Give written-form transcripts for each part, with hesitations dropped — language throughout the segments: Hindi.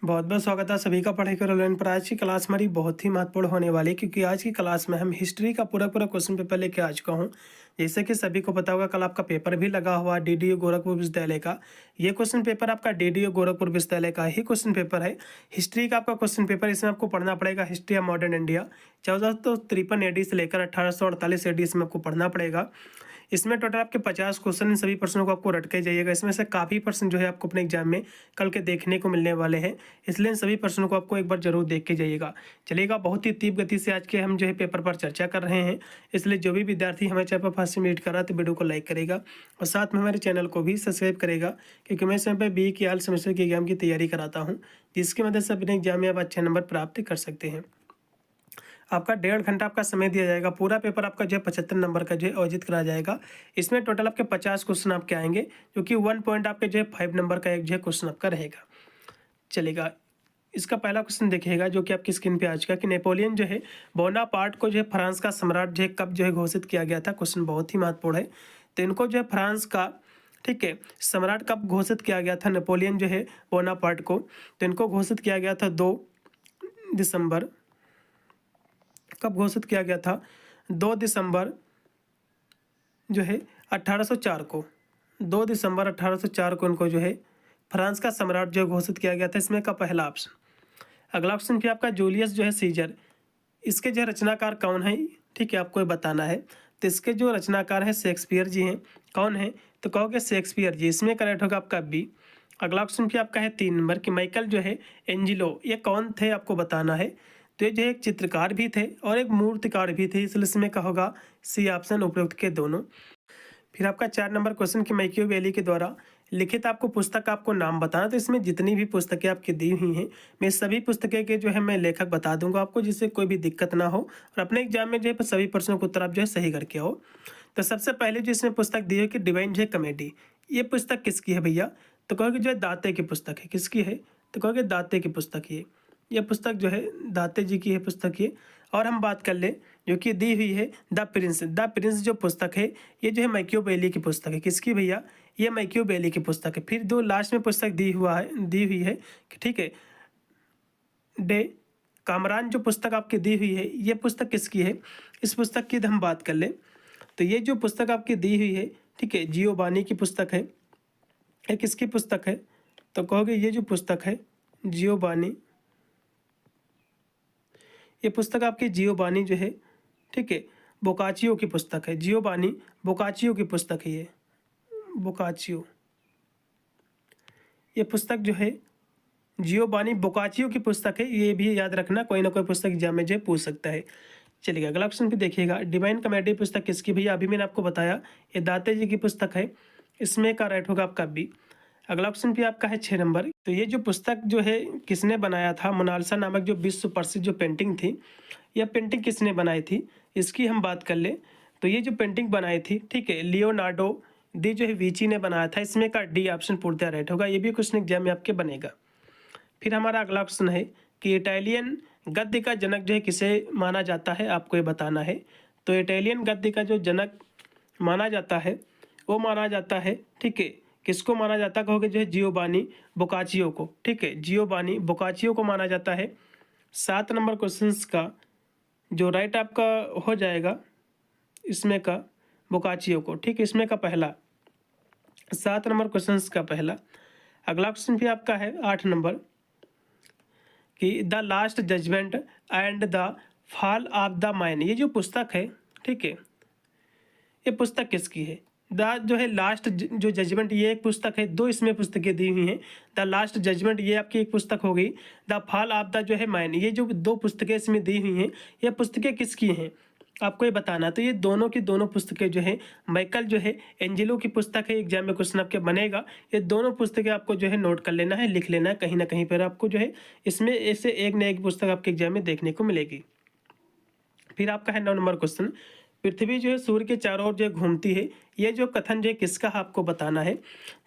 बहुत बहुत स्वागत है सभी का पढ़ाई कर ऑनलाइन पर। आज की क्लास हमारी बहुत ही महत्वपूर्ण होने वाली है क्योंकि आज की क्लास में हम हिस्ट्री का पूरा पूरा क्वेश्चन पेपर लेके आ चुका हूँ। जैसे कि सभी को पता होगा कल आपका पेपर भी लगा हुआ डीडीयू गोरखपुर विश्वविद्यालय का। ये क्वेश्चन पेपर आपका डीडीयू गोरखपुर विश्वविद्यालय का ही क्वेश्चन पेपर है। हिस्ट्री का आपका क्वेश्चन पेपर, इसमें आपको पढ़ना पड़ेगा history of modern India 1453 AD से लेकर 1848 AD इसमें आपको पढ़ना पड़ेगा। इसमें टोटल आपके 50 क्वेश्चन, इन सभी प्रश्नों को आपको रट के जाइएगा। इसमें से काफ़ी प्रश्न जो है आपको अपने एग्जाम में कल के देखने को मिलने वाले हैं, इसलिए इन सभी प्रश्नों को आपको एक बार जरूर देख के जाइएगा। चलिएगा, बहुत ही तीव्र गति से आज के हम जो है पेपर पर चर्चा कर रहे हैं, इसलिए जो भी विद्यार्थी हमारे चैनल पर फर्स्ट विजिट कर रहा है तो वीडियो को लाइक करेगा और साथ में हमारे चैनल को भी सब्सक्राइब करेगा, क्योंकि मैं समय पर बी की ऑल सेमेस्टर के एग्जाम की तैयारी कराता हूँ, जिसकी मदद से अपने एग्जाम में आप अच्छे नंबर प्राप्त कर सकते हैं। आपका 1.5 घंटा आपका समय दिया जाएगा। पूरा पेपर आपका जो है 75 नंबर का जो है आयोजित करा जाएगा। इसमें टोटल आपके 50 क्वेश्चन आपके आएंगे, जो कि 1 पॉइंट आपके जो है 5 नंबर का एक जो है क्वेश्चन आपका रहेगा। चलेगा, इसका पहला क्वेश्चन देखिएगा जो कि आपकी स्क्रीन पे आ चुका है कि नेपोलियन जो है बोनापार्ट को जो है फ्रांस का सम्राट जो है कब जो है घोषित किया गया था। क्वेश्चन बहुत ही महत्वपूर्ण है। तो इनको जो है फ्रांस का, ठीक है, सम्राट कब घोषित किया गया था नेपोलियन जो है बोनापार्ट को। तो इनको घोषित किया गया था 2 दिसंबर। कब घोषित किया गया था? 2 दिसंबर जो है 1804 को। 2 दिसंबर 1804 को इनको जो है फ्रांस का सम्राट जो घोषित किया गया था। इसमें का पहला ऑप्शन। अगला ऑप्शन फिर आपका जूलियस जो है सीजर, इसके जो रचनाकार कौन है, ठीक है, आपको ये बताना है। तो इसके जो रचनाकार है शेक्सपियर जी हैं। कौन है? तो कहोगे शेक्सपियर जी। इसमें करेक्ट होगा आपका बी। अगला ऑप्शन फिर आपका है 3 नंबर कि माइकल जो है एंजिलो, ये कौन थे आपको बताना है। तो ये जो एक चित्रकार भी थे और एक मूर्तिकार भी थे, इसलिए इसमें का होगा सी ऑप्शन, उपरोक्त के दोनों। फिर आपका 4 नंबर क्वेश्चन कि मैकियावेली के द्वारा लिखित आपको पुस्तक का आपको नाम बताना। तो इसमें जितनी भी पुस्तकें आपकी दी हुई हैं, मैं सभी पुस्तकें के जो है मैं लेखक बता दूंगा आपको, जिससे कोई भी दिक्कत ना हो और अपने एग्जाम में जो है सभी प्रश्नों को उत्तर आप जो है सही करके आओ। तो सबसे पहले जो इसमें पुस्तक दी है कि डिवाइन जो है कॉमेडी, ये पुस्तक किसकी है भैया? तो कहोगे जो है दाते की पुस्तक है। किसकी है? तो कहोगे दाते की पुस्तक है। ये पुस्तक जो है दाते जी की है पुस्तक ये। और हम बात कर लें जो कि दी हुई है द प्रिंस। द प्रिंस जो पुस्तक है ये जो है मैकियावेली की पुस्तक है। किसकी भैया? ये मैकियावेली की पुस्तक है। फिर 2 लास्ट में पुस्तक दी हुई है कि ठीक है, डे कामरान जो पुस्तक आपकी दी हुई है, ये पुस्तक किसकी है? इस पुस्तक की हम बात कर लें तो ये जो पुस्तक आपकी दी हुई है, ठीक है, जियोबानी की पुस्तक है। ये किसकी पुस्तक है? तो कहोगे ये जो पुस्तक है जियोबानी, ये पुस्तक आपकी जियोबानी जो है, ठीक है, बोकाचियो की पुस्तक है। जियोबानी बोकाचियो की पुस्तक है ये, बोकाचियो। ये पुस्तक जो है जियोबानी बोकाचियो की पुस्तक है, ये भी याद रखना, कोई ना कोई पुस्तक एग्जाम में जो है पूछ सकता है। चलिए अगला ऑप्शन भी देखिएगा, डिवाइन कॉमेडी पुस्तक किसकी भैया? अभी मैंने आपको बताया ये दाते जी की पुस्तक है। इसमें का राइट होगा आपका बी। अगला ऑप्शन भी आपका है 6 नंबर। तो ये जो पुस्तक जो है किसने बनाया था? मोनालिसा नामक जो विश्व प्रसिद्ध जो पेंटिंग थी, यह पेंटिंग किसने बनाई थी, इसकी हम बात कर ले। तो ये जो पेंटिंग बनाई थी, ठीक है, लियोनार्डो दी जो है विंची ने बनाया था। इसमें का डी ऑप्शन पूर्णतः राइट होगा। ये भी क्वेश्चन एग्जाम में आपके बनेगा। फिर हमारा अगला ऑप्शन है कि इटालियन गद्य का जनक जो है किसे माना जाता है, आपको ये बताना है। तो इटालियन गद्य का जो जनक माना जाता है वो माना जाता है, ठीक है, किसको माना जाता है? कहोगे जो है जियोबानी बोकाचियो को, ठीक है, जियोबानी बोकाचियो को माना जाता है। 7 नंबर क्वेश्चन का जो राइट आपका हो जाएगा इसमें का बोकाचियो को, ठीक है, इसमें का पहला 7 नंबर क्वेश्चन का पहला। अगला क्वेश्चन भी आपका है 8 नंबर कि the last judgement and the fall of the man, ये जो पुस्तक है, ठीक है, ये पुस्तक किसकी है? द जो है लास्ट जो जजमेंट, ये एक पुस्तक है। 2 इसमें पुस्तकें दी हुई हैं। द लास्ट जजमेंट ये आपकी एक पुस्तक हो गई। द फॉल ऑफ द जो है मैन, ये जो 2 पुस्तकें इसमें दी हुई हैं, ये पुस्तकें किसकी हैं आपको ये बताना। तो ये दोनों की दोनों पुस्तकें जो है माइकल जो है एंजेलो की पुस्तक है। एग्जाम में क्वेश्चन आपके बनेगा। ये दोनों पुस्तकें आपको जो है नोट कर लेना है, लिख लेना है कहीं ना कहीं पर। आपको जो है इसमें ऐसे एक न एक पुस्तक आपके एग्जाम में देखने को मिलेगी। फिर आपका है 9 नंबर क्वेश्चन, पृथ्वी जो है सूर्य के चारों ओर जो घूमती है, ये जो कथन जो है किसका आपको बताना है।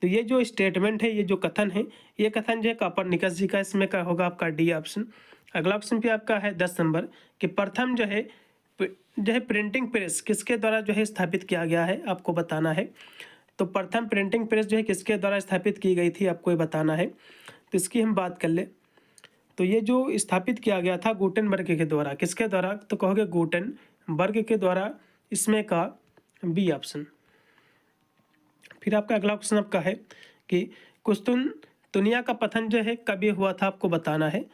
तो ये जो स्टेटमेंट है, ये जो कथन है, ये कथन जो है कोपरनिकस जी का। इसमें का होगा आपका डी ऑप्शन। अगला ऑप्शन भी आपका है 10 नंबर कि प्रथम जो है प्रिंटिंग प्रेस किसके द्वारा जो है स्थापित किया गया है, आपको बताना है। तो प्रथम प्रिंटिंग प्रेस जो है किसके द्वारा स्थापित की गई थी, आपको ये बताना है। तो इसकी हम बात कर ले तो ये जो स्थापित किया गया था गुटेनबर्ग के द्वारा, किसके द्वारा? तो कहोगे गुटेनबर्ग के द्वारा, इसमें का बी ऑप्शन। फिर आपका अगला क्वेश्चन आपका है कि कुस्तुनतुनिया का पतन जो है कब ये हुआ था, आपको बताना है।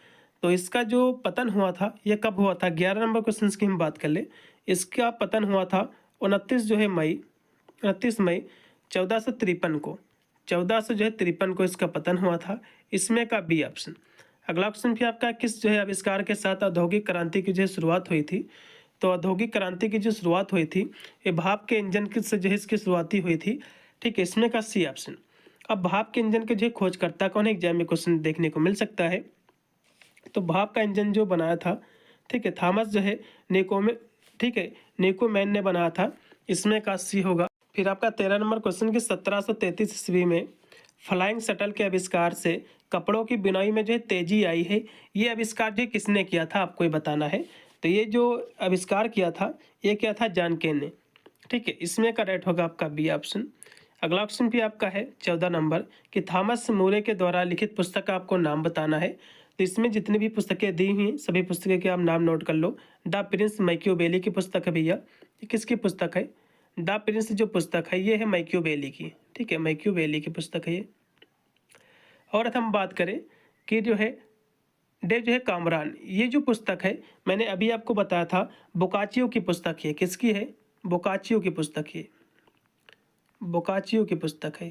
तो इसका जो पतन हुआ था ये कब हुआ था? 11 नंबर क्वेश्चन की हम बात कर ले। इसका पतन हुआ था 29 मई 1453 को, 1453 को इसका पतन हुआ था। इसमें का बी ऑप्शन। अगला क्वेश्चन भी आपका किस जो है आविष्कार के साथ औद्योगिक क्रांति की जो शुरुआत हुई थी? तो औद्योगिक क्रांति की जो शुरुआत हुई थी ये भाप के इंजन की से जो है इसकी शुरुआती हुई थी। ठीक है, इसमें का सी ऑप्शन। अब भाप के इंजन के जो खोजकर्ता कौन है, एग्जाम में क्वेश्चन देखने को मिल सकता है। तो भाप का इंजन जो बनाया था, ठीक है, थॉमस जो है न्यूकोमेन, ठीक है, न्यूकोमेन ने बनाया था। इसमें का सी होगा। फिर आपका 13 नंबर क्वेश्चन की 1733 ईस्वी में फ्लाइंग शटल के आविष्कार से कपड़ों की बुनाई में जो है तेजी आई है। ये आविष्कार जो किसने किया था, आपको ये बताना है। तो ये जो आविष्कार किया था ये क्या था, जॉन केन ने। ठीक है, इसमें का राइट होगा आपका बी ऑप्शन। अगला क्वेश्चन भी आपका है 14 नंबर कि थॉमस मूरे के द्वारा लिखित पुस्तक का आपको नाम बताना है। तो इसमें जितनी भी पुस्तकें दी हुई हैं सभी पुस्तकें के आप नाम नोट कर लो। द प्रिंस मैकियावेली की पुस्तक है भैया। ये किसकी पुस्तक है? द प्रिंस जो पुस्तक है ये है मैकियावेली की। ठीक है, मैकियावेली की पुस्तक है ये। और हम बात करें कि जो है डेव जो है कामरान, ये जो पुस्तक है मैंने अभी आपको बताया था बोकाचियो की पुस्तक है। किसकी है? बोकाचियो की पुस्तक है, बोकाचियो की पुस्तक है।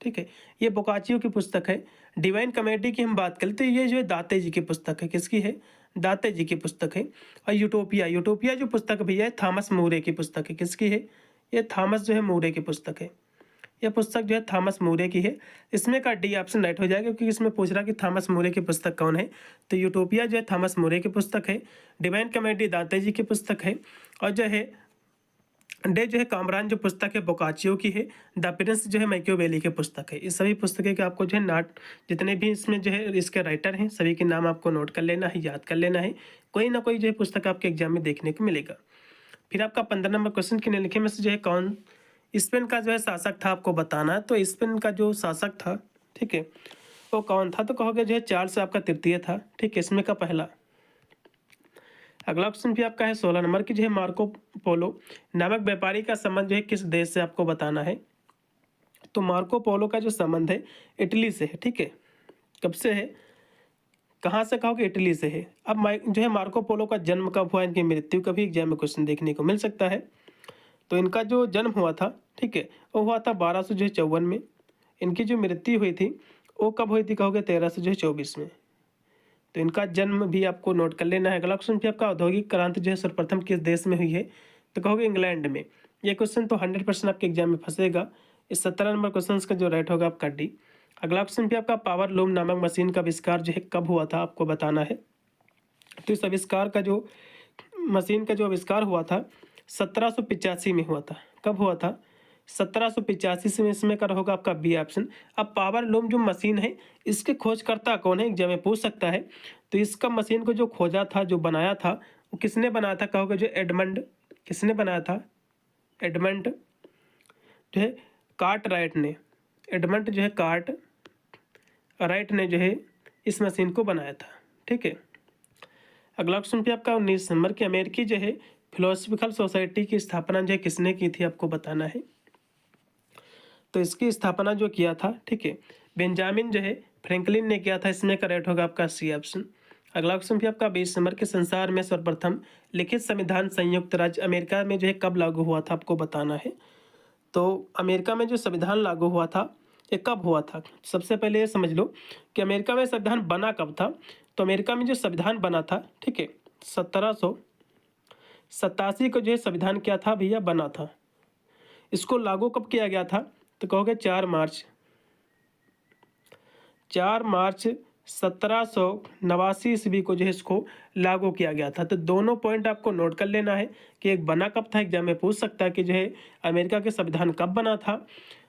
ठीक है, ये बोकाचियो की पुस्तक है। डिवाइन कॉमेडी की हम बात करें तो ये जो है दाते जी की पुस्तक है। किसकी है? दाते जी की पुस्तक है। और यूटोपिया, यूटोपिया जो पुस्तक भैया है थॉमस मूरे की पुस्तक है। किसकी है? ये थॉमस जो है मूरे की पुस्तक है। यह पुस्तक जो है थॉमस मूरे की है। इसमें का डी ऑप्शन राइट हो जाएगा क्योंकि इसमें पूछ रहा कि थॉमस मूरे की पुस्तक कौन है। तो यूटोपिया जो है थॉमस मूरे की पुस्तक है। डिवाइन कॉमेडी दाते जी की पुस्तक है। और जो है डे जो है कामरान जो पुस्तक है बोकाचियो की है। द प्रिंस जो है मैकियावेली की पुस्तक है। इस सभी पुस्तकें के आपको जो है नोट, जितने भी इसमें जो है इसके राइटर हैं सभी के नाम आपको नोट कर लेना है, याद कर लेना है। कोई ना कोई जो है पुस्तक आपके एग्जाम में देखने को मिलेगा। फिर आपका 15 नंबर क्वेश्चन के निम्नलिखित में से जो है कौन स्पेन का जो है शासक था, आपको बताना है। तो स्पेन का जो शासक था, ठीक है, वो कौन था? तो कहोगे जो है चार्ल्स आपका तृतीय था। ठीक है, इसमें का पहला। अगला क्वेश्चन भी आपका है 16 नंबर की जो है मार्को पोलो नामक व्यापारी का संबंध जो है किस देश से, आपको बताना है। तो मार्को पोलो का जो संबंध है इटली से है। ठीक है, कब से है, कहाँ से कहोगे? इटली से है। अब जो है मार्को पोलो का जन्म कब हुआ, इनकी मृत्यु का भी एग्जाम में क्वेश्चन देखने को मिल सकता है। तो इनका जो जन्म हुआ था, ठीक है, वो हुआ था 1254 में। इनकी जो मृत्यु हुई थी वो कब हुई थी, कहोगे 1324 में। तो इनका जन्म भी आपको नोट कर लेना है। अगला क्वेश्चन भी आपका औद्योगिक क्रांति जो है सर्वप्रथम किस देश में हुई है? तो कहोगे इंग्लैंड में। ये क्वेश्चन तो 100% आपके एग्जाम में फंसेगा। इस 17 नंबर क्वेश्चन का जो राइट होगा आपका डी। अगला क्वेश्चन भी आपका पावर लूम नामक मशीन का आविष्कार जो है कब हुआ था, आपको बताना है। तो इस आविष्कार का जो मशीन का जो आविष्कार हुआ था 1785 में हुआ था। कब हुआ था? 1785 में। इसमें का होगा आपका बी ऑप्शन। अब पावर लूम जो मशीन है इसके खोजकर्ता कौन है, एग्जाम में पूछ सकता है। तो इसका मशीन को जो खोजा था, जो बनाया था, वो किसने बनाया था, कहोगे जो एडमंड। किसने बनाया था? एडमंड जो है कार्टराइट ने। एडमंड जो है कार्टराइट ने जो है इस मशीन को बनाया था। ठीक है, अगला क्वेश्चन भी आपका 19 नंबर की अमेरिकी जो है फिलोसफिकल सोसाइटी की स्थापना जो है किसने की थी, आपको बताना है। तो इसकी स्थापना जो किया था, ठीक है, बेंजामिन जो है फ्रैंकलिन ने किया था। इसमें करेक्ट होगा आपका सी ऑप्शन। अगला क्वेश्चन भी आपका 20 नंबर के संसार में सर्वप्रथम लिखित संविधान संयुक्त राज्य अमेरिका में जो है कब लागू हुआ था, आपको बताना है। तो अमेरिका में जो संविधान लागू हुआ था ये कब हुआ था? सबसे पहले ये समझ लो कि अमेरिका में संविधान बना कब था। तो अमेरिका में जो संविधान बना था, ठीक है, 1787 को जो है संविधान क्या था भैया, बना था। इसको लागू कब किया गया था? तो कहोगे 4 मार्च 1789 ईस्वी को जो है इसको लागू किया गया था। तो दोनों पॉइंट आपको नोट कर लेना है कि एक बना कब था, एग्जाम में पूछ सकता है कि जो है अमेरिका के संविधान कब बना था।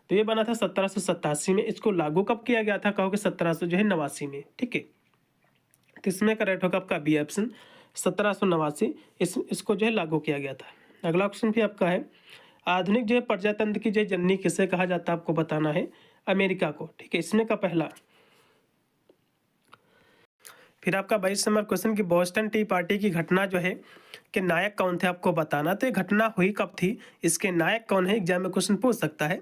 तो ये बना था 1787 में। इसको लागू कब किया गया था, कहोगे 1789 में। ठीक है, तो इसमें करेक्ट होगा आपका बी ऑप्शन, 1789 इसको जो है लागू किया गया था। अगला क्वेश्चन भी आपका है आधुनिक जो है प्रजातंत्र की जो जननी किसे कहा जाता है, आपको बताना है। अमेरिका को। ठीक है, इसमें का पहला फिर आपका 22 नंबर क्वेश्चन कि बोस्टन टी पार्टी की घटना जो है कि नायक कौन थे आपको बताना। तो ये घटना हुई कब थी, इसके नायक कौन है, एग्जाम में क्वेश्चन पूछ सकता है।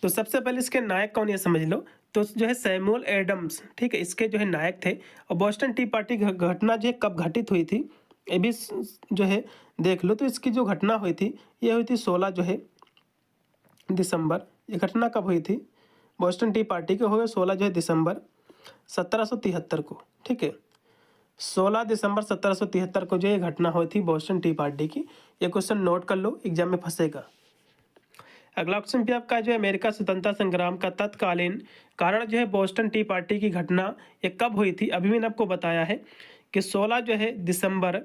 तो सबसे पहले इसके नायक कौन ये समझ लो। तो जो है सैमुअल एडम्स, ठीक है, इसके जो है नायक थे। और बोस्टन टी पार्टी घटना जो है कब घटित हुई थी ये भी जो है देख लो। तो इसकी जो घटना हुई थी ये हुई थी 16 जो है दिसंबर। ये घटना कब हुई थी, बोस्टन टी पार्टी के हो गए 16 जो है दिसंबर 1773 को, ठीक है। 16 दिसंबर 1773 को जो ये घटना हुई थी बोस्टन टी पार्टी की। ये क्वेश्चन नोट कर लो, एग्जाम में फंसेगा। अगला क्वेश्चन भी आपका जो है अमेरिका स्वतंत्रता संग्राम का तत्कालीन कारण जो है बोस्टन टी पार्टी की घटना ये कब हुई थी। अभी मैंने आपको बताया है कि 16 जो है दिसंबर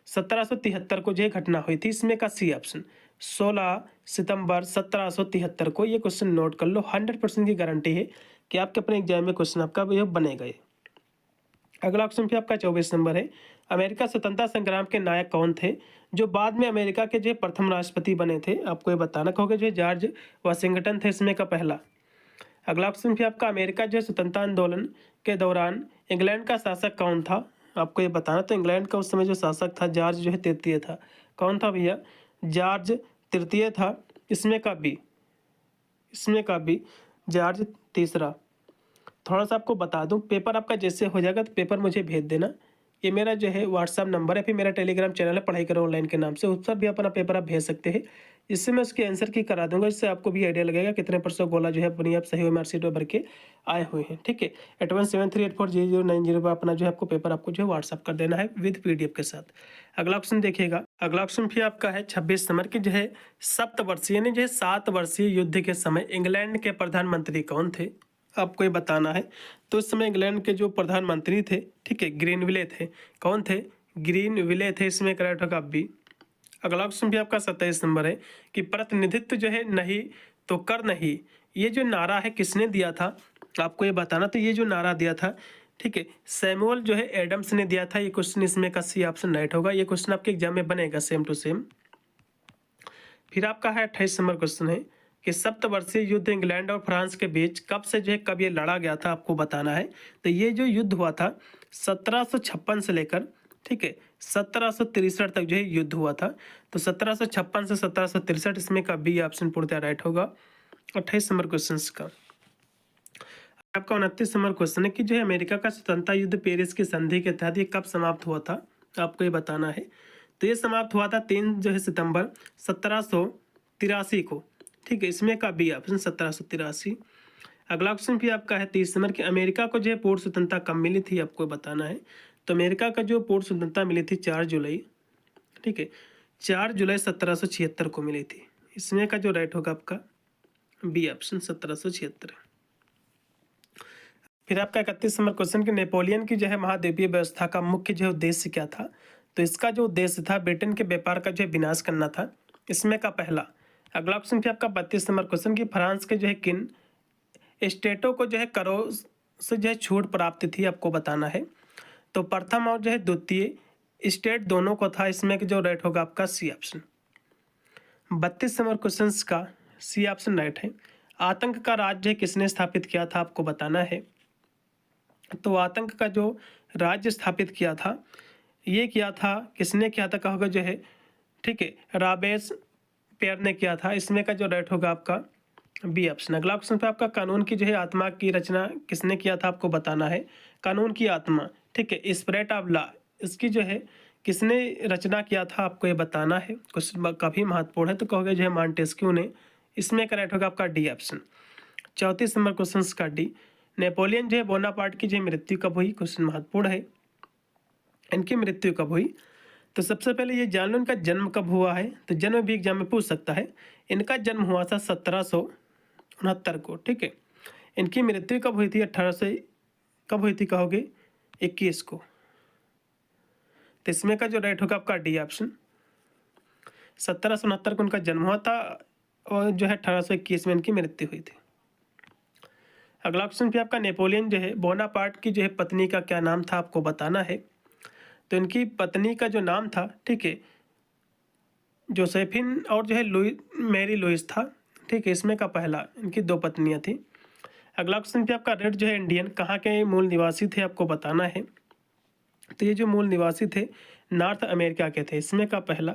1773 को जो है घटना हुई थी। इसमें का सी ऑप्शन 16 सितंबर 1773 को। ये क्वेश्चन नोट कर लो, 100% की गारंटी है कि आपके अपने एग्जाम में क्वेश्चन आपका ये बनेगा। ये अगला ऑप्शन भी आपका 24 नंबर है। अमेरिका स्वतंत्रता संग्राम के नायक कौन थे जो बाद में अमेरिका के जो प्रथम राष्ट्रपति बने थे। आपको ये बताना होगा जो जॉर्ज वाशिंगटन थे इसमें का पहला। अगला ऑप्शन भी आपका अमेरिका जो स्वतंत्रता आंदोलन के दौरान इंग्लैंड का शासक कौन था। आपको ये बताना। तो इंग्लैंड का उस समय जो शासक था जॉर्ज जो है तृतीय था। कौन था भैया, जॉर्ज तृतीय था। इसमें का भी जॉर्ज तीसरा। थोड़ा सा आपको बता दूं, पेपर आपका जैसे हो जाएगा तो पेपर मुझे भेज देना। ये मेरा जो है व्हाट्सअप नंबर है, फिर मेरा टेलीग्राम चैनल है पढ़ाई करो ऑनलाइन के नाम से, उस पर भी अपना पेपर आप भेज सकते हैं। इससे मैं उसके आंसर की करा दूंगा, इससे आपको भी आइडिया लगेगा कितने % गोला जो है अपनी आप सही मार्कशीट में भर के आए हुए हैं, ठीक है। 8173840090 पर अपना जो है आपको पेपर आपको जो है व्हाट्सअप कर देना है विद PDF के साथ। अगला ऑप्शन देखिएगा। अगला ऑप्शन भी आपका है 26 नंबर की जो है सप्तवर्षीय यानी जो है 7 वर्षीय युद्ध के समय इंग्लैंड के प्रधानमंत्री कौन थे। आपको ये बताना है। तो इस समय इंग्लैंड के जो प्रधानमंत्री थे, ठीक है, ग्रीनविले थे। कौन थे, ग्रीनविले थे। इसमें करेक्ट होगा बी। अगला ऑप्शन भी आपका 27 नंबर है कि प्रतिनिधित्व जो है नहीं तो कर नहीं, ये जो नारा है किसने दिया था, आपको ये बताना। तो ये जो नारा दिया था, ठीक है, सैमुअल जो है एडम्स ने दिया था। ये क्वेश्चन इसमें का सी ऑप्शन राइट होगा। ये क्वेश्चन आपके एग्जाम में बनेगा सेम टू सेम। फिर आपका है 28 नंबर क्वेश्चन है कि सप्तवर्षीय युद्ध इंग्लैंड और फ्रांस के बीच कब से जो है कब ये लड़ा गया था, आपको बताना है। तो ये जो युद्ध हुआ था 1756 से लेकर, ठीक है, 1763 तक जो है युद्ध हुआ था। तो 1756 से 1763 इसमें का बी ऑप्शन पूर्णतः राइट होगा 28 नंबर क्वेश्चन का। आपका 29 नंबर क्वेश्चन है कि जो है अमेरिका का स्वतंत्रता युद्ध पेरिस की संधि के तहत ये कब समाप्त हुआ था, आपको ये बताना है। तो ये समाप्त हुआ था 3 जो है सितंबर 1783 को, ठीक है। इसमें का बी ऑप्शन 1783। अगला क्वेश्चन भी आपका है 30 नंबर कि अमेरिका को जो है पूर्ण स्वतंत्रता कब मिली थी, आपको बताना है। तो अमेरिका का जो पूर्ण स्वतंत्रता मिली थी 4 जुलाई, ठीक है, 4 जुलाई 1776 को मिली थी। इसमें का जो राइट होगा आपका बी ऑप्शन 1776। फिर आपका 31 नंबर क्वेश्चन कि नेपोलियन की जो है महाद्वीपीय व्यवस्था का मुख्य जो उद्देश्य क्या था। तो इसका जो उद्देश्य था ब्रिटेन के व्यापार का जो है विनाश करना था। इसमें का पहला। अगला ऑप्शन भी आपका 32 नंबर क्वेश्चन कि फ्रांस के जो है किन स्टेटों को जो है करों से जो है छूट प्राप्त थी, आपको बताना है। तो प्रथम और जो है द्वितीय स्टेट दोनों को था। इसमें जो राइट होगा आपका सी ऑप्शन। 32 नंबर क्वेश्चन का सी ऑप्शन राइट है। आतंक का राज्य किसने स्थापित किया था, आपको बताना है। तो आतंक का जो राज्य स्थापित किया था, ये किया था किसने किया था, कहोगे जो है, ठीक है, रॉबेस पेयर ने किया था। इसमें का जो राइट होगा आपका बी ऑप्शन। अगला ऑप्शन पे आपका कानून की जो है आत्मा की रचना किसने किया था, आपको बताना है। कानून की आत्मा, ठीक है, स्पिरिट ऑफ लॉ, इसकी जो है किसने रचना किया था, आपको ये बताना है। क्वेश्चन काफ़ी महत्वपूर्ण है। तो कहोगे जो है मॉन्टेस्क्यू ने। इसमें का राइट होगा आपका डी ऑप्शन। 34 नंबर क्वेश्चन का डी। नेपोलियन जो है बोनापार्ट की जो मृत्यु कब हुई, क्वेश्चन महत्वपूर्ण है। इनकी मृत्यु कब हुई, तो सबसे पहले ये जान लो इनका जन्म कब हुआ है। तो जन्म भी एग्जाम में पूछ सकता है। इनका जन्म हुआ था 1769 को, ठीक है। इनकी मृत्यु कब हुई थी, 1800 कब हुई थी, कहोगे 21 को। तो इसमें का जो राइट होगा आपका डी ऑप्शन। 1769 को उनका जन्म हुआ था और जो है 1821 में इनकी मृत्यु हुई थी। अगला ऑप्शन भी आपका नेपोलियन जो है बोनापार्ट की जो है पत्नी का क्या नाम था, आपको बताना है। तो इनकी पत्नी का जो नाम था, ठीक है, जोसेफिन और जो है मैरी लुइस था, ठीक है। इसमें का पहला। इनकी 2 पत्नियां थी। अगला क्वेश्चन भी आपका रेड जो है इंडियन कहाँ के मूल निवासी थे, आपको बताना है। तो ये जो मूल निवासी थे नॉर्थ अमेरिका के थे। इसमें का पहला।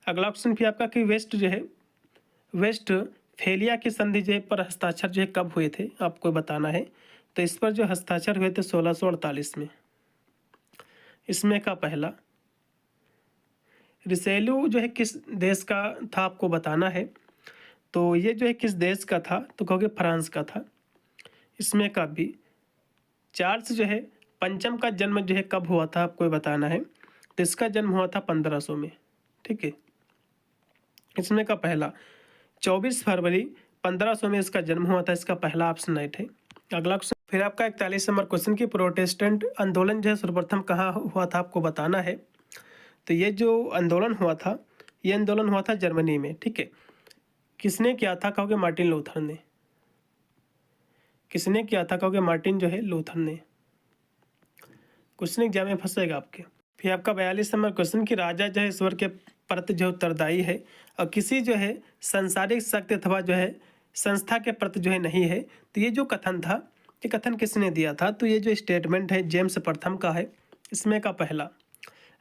अगला क्वेश्चन भी आपका कि वेस्टफेलिया की संधि जो है पर हस्ताक्षर जो है कब हुए थे, आपको बताना है। तो इस पर जो हस्ताक्षर हुए थे 1648 में। इसमें का पहला। रिसेलू जो है किस देश का था, आपको बताना है। तो ये जो है किस देश का था, तो कहोगे फ्रांस का था। इसमें का भी। चार्ल्स जो है पंचम का जन्म जो है कब हुआ था, आपको बताना है। तो इसका जन्म हुआ था 1500 में। ठीक है। इसमें का पहला 24 फरवरी 1500 में इसका जन्म हुआ था। इसका पहला ऑप्शन राइट है। अगला क्वेश्चन फिर आपका 41 नंबर क्वेश्चन की प्रोटेस्टेंट आंदोलन जो है सर्वप्रथम कहाँ हुआ था, आपको बताना है। तो ये जो आंदोलन हुआ था, ये आंदोलन हुआ था जर्मनी में। ठीक है। किसने किया था, कहोगे मार्टिन लूथर ने। किसने किया था, कहोगे मार्टिन जो है लूथर ने। क्वेश्चन एग्जाम में फंसेगा आपके। फिर आपका 42 नंबर क्वेश्चन कि राजा जो है ईश्वर के प्रति जो उत्तरदायी है और किसी जो है संसारिक शक्ति अथवा जो है संस्था के प्रति जो है नहीं है। तो ये जो कथन था, ये कथन किसने दिया था, तो ये जो स्टेटमेंट है जेम्स प्रथम का है। इसमें का पहला।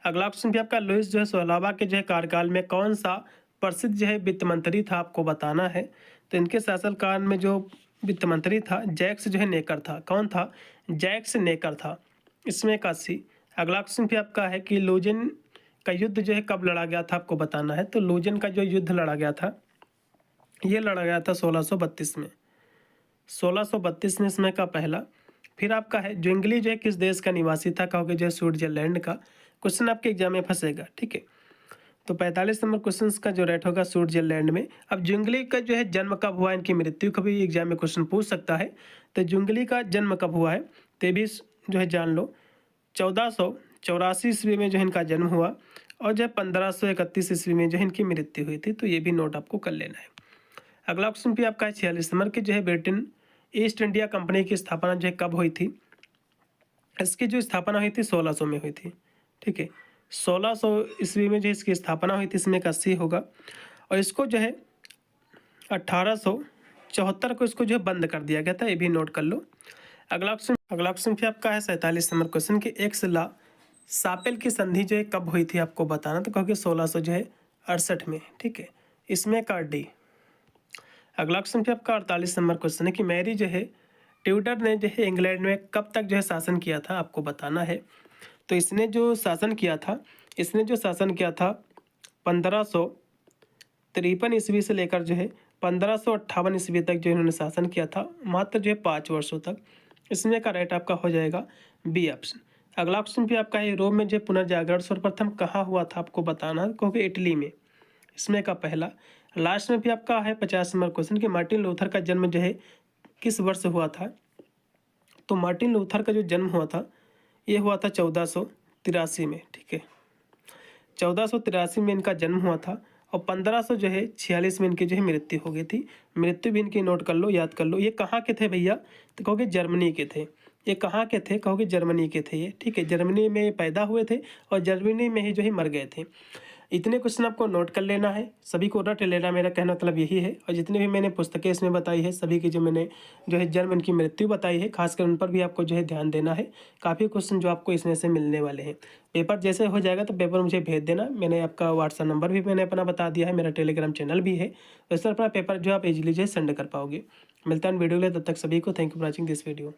अगला क्वेश्चन भी आपका लुईस जो है 16वां के जो है कार्यकाल में कौन सा प्रसिद्ध जो है वित्त मंत्री था, आपको बताना है। तो इनके शासनकाल में जो वित्त मंत्री था जैक्स जो है नेकर था। कौन था, जैक्स नेकर था। इसमें का सी। अगला क्वेश्चन भी आपका है कि लुजन का युद्ध जो है कब लड़ा गया था, आपको बताना है। तो लुजन का जो युद्ध लड़ा गया था, ये लड़ा गया था 1632 में। 1632 में। इसमें का पहला। फिर आपका है ज्विंगली जो है किस देश का निवासी था, कहोगे जो है स्विट्जरलैंड का। क्वेश्चन आपके एग्जाम में फंसेगा। ठीक है। तो 45 नंबर क्वेश्चन का जो रेट होगा स्विट्जरलैंड में। अब ज्विंगली का जो है जन्म कब हुआ, इनकी मृत्यु कभी एग्जाम में क्वेश्चन पूछ सकता है। तो ज्विंगली का जन्म कब हुआ है, तो भी जो है जान लो। 1484 ईस्वी में जो है इनका जन्म हुआ और जो है 1531 ईस्वी में जो है इनकी मृत्यु हुई थी। तो ये भी नोट आपको कर लेना है। अगला क्वेश्चन भी आपका है 46 नंबर की जो है ब्रिटेन ईस्ट इंडिया कंपनी की स्थापना जो है कब हुई थी। इसकी जो स्थापना हुई थी 1600 में हुई थी। ठीक है। 1600 ईस्वी में जो इसकी स्थापना हुई थी। इसमें का सी होगा। और इसको जो है 1874 को इसको जो है बंद कर दिया गया था, ये भी नोट कर लो। अगला क्वेश्चन भी आपका है 47 नंबर क्वेश्चन की एक्स ला सापेल की संधि जो है कब हुई थी, आपको बताना। तो कहोगे 1668 में। ठीक है। इसमें का डी। अगला क्वेश्चन भी आपका 48 नंबर क्वेश्चन है कि मैरी जो है ट्यूडर ने जो है इंग्लैंड में कब तक जो है शासन किया था, आपको बताना है। तो इसने जो शासन किया था 1553 ईस्वी से लेकर जो है 1558 ईस्वी तक जो इन्होंने शासन किया था, मात्र जो है 5 वर्षों तक। इसमें का राइट आपका हो जाएगा बी ऑप्शन। अगला क्वेश्चन भी आपका है रोम में जो पुनर्जागरण सर्वप्रथम कहाँ हुआ था, आपको बताना, क्योंकि इटली में। इसमें का पहला। लास्ट में भी आपका है 50 नंबर क्वेश्चन कि मार्टिन लूथर का जन्म जो है किस वर्ष हुआ था। तो मार्टिन लूथर का जो जन्म हुआ था ये हुआ था 1483 में। ठीक है। 1483 में इनका जन्म हुआ था और 1500 जो है 46 में इनकी जो है मृत्यु हो गई थी। मृत्यु भी इनकी नोट कर लो, याद कर लो। ये कहाँ के थे भैया, तो कहोगे जर्मनी के थे। ये कहाँ के थे, कहोगे जर्मनी के थे ये। ठीक है। जर्मनी में पैदा हुए थे और जर्मनी में ही जो है मर गए थे। इतने क्वेश्चन आपको नोट कर लेना है, सभी को रट लेना, मेरा कहना मतलब यही है। और जितने भी मैंने पुस्तकें इसमें बताई है सभी की जो मैंने जो है जन्म इनकी मृत्यु बताई है, खासकर उन पर भी आपको जो है ध्यान देना है। काफ़ी क्वेश्चन जो आपको इसमें से मिलने वाले हैं। पेपर जैसे हो जाएगा तो पेपर मुझे भेज देना। मैंने आपका व्हाट्सअप नंबर भी मैंने अपना बता दिया है, मेरा टेलीग्राम चैनल भी है। तो इस तरह अपना पेपर जो आप इजीली जो है सेंड कर पाओगे। मिलता है वीडियो के लिए, तब तक सभी को thank you for watching this video.